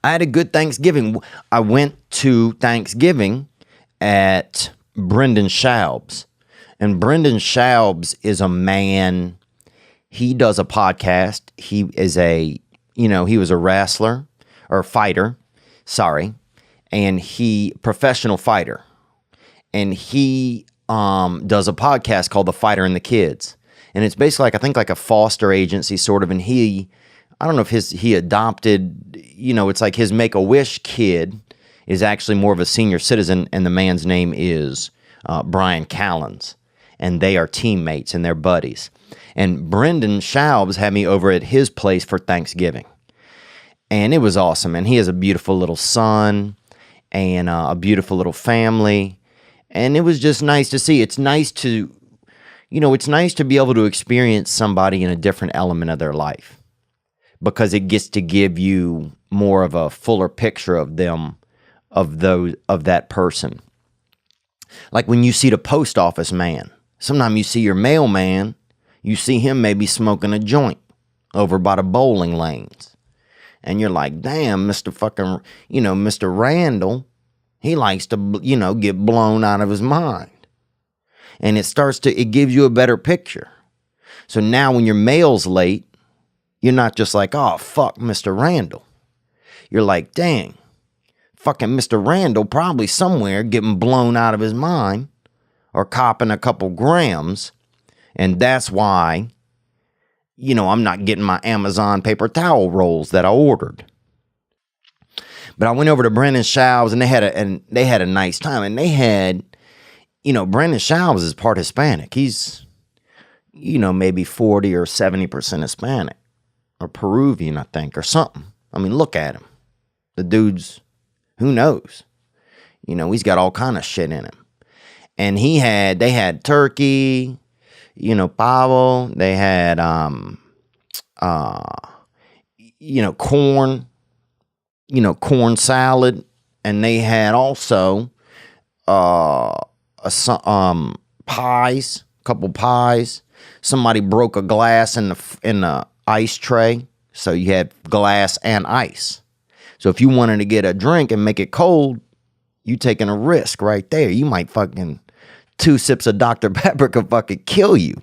I had a good Thanksgiving. I went to Thanksgiving at Brendan Schaub's. And Brendan Schaub's is a man, he does a podcast. He is he was a wrestler or fighter, and professional fighter. And he does a podcast called The Fighter and the Kids. And it's basically like a foster agency sort of, and I don't know if he adopted, it's like his Make-A-Wish kid is actually more of a senior citizen, and the man's name is Brian Callens. And they are teammates and they're buddies. And Brendan Schaub's had me over at his place for Thanksgiving. And it was awesome. And he has a beautiful little son and a beautiful little family. And it was just nice to see. It's nice to be able to experience somebody in a different element of their life, because it gets to give you more of a fuller picture of them, of that person. Like when you see the post office man, sometimes you see your mailman, you see him maybe smoking a joint over by the bowling lanes. And you're like, damn, Mr. Randall, he likes to, get blown out of his mind. And it gives you a better picture. So now when your mail's late, you're not just like, oh, fuck Mr. Randall. You're like, dang, fucking Mr. Randall probably somewhere getting blown out of his mind or copping a couple grams. And that's why, I'm not getting my Amazon paper towel rolls that I ordered. But I went over to Brendan Schaub's and they had a nice time. And they had, Brendan Schaub's is part Hispanic. He's, maybe 40 or 70% Hispanic or Peruvian, I think, or something. I mean, look at him. The dude's, who knows? He's got all kind of shit in him. And they had turkey, pavo. They had, corn, corn salad. And they had also, pies, a couple pies. Somebody broke a glass in the ice tray. So you had glass and ice. So if you wanted to get a drink and make it cold, you taking a risk right there. You might fucking 2 sips of Dr. Pepper could fucking kill you.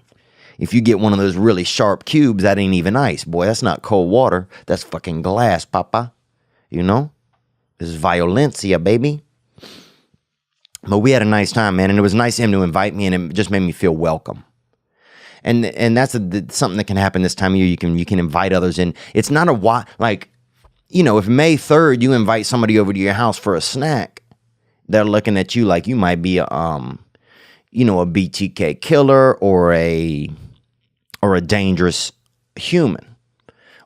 If you get one of those really sharp cubes, that ain't even ice. Boy, that's not cold water. That's fucking glass, papa. This is violencia, baby. But we had a nice time, man. And it was nice of him to invite me, and it just made me feel welcome. And that's something that can happen this time of year. You can invite others in. It's not if May 3rd you invite somebody over to your house for a snack, they're looking at you like you might be a BTK killer or a dangerous human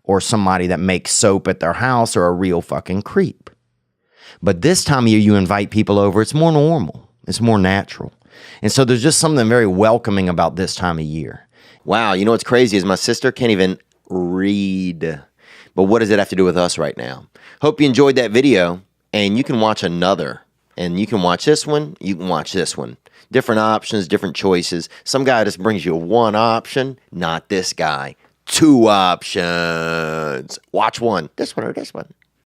or somebody that makes soap at their house or a real fucking creep. But this time of year you invite people over, it's more normal. It's more natural. And so there's just something very welcoming about this time of year. Wow, what's crazy is my sister can't even read. But what does it have to do with us right now? Hope you enjoyed that video, and you can watch another. And you can watch this one, you can watch this one. Different options, different choices. Some guy just brings you one option, not this guy. 2 options. Watch one, this one or this one.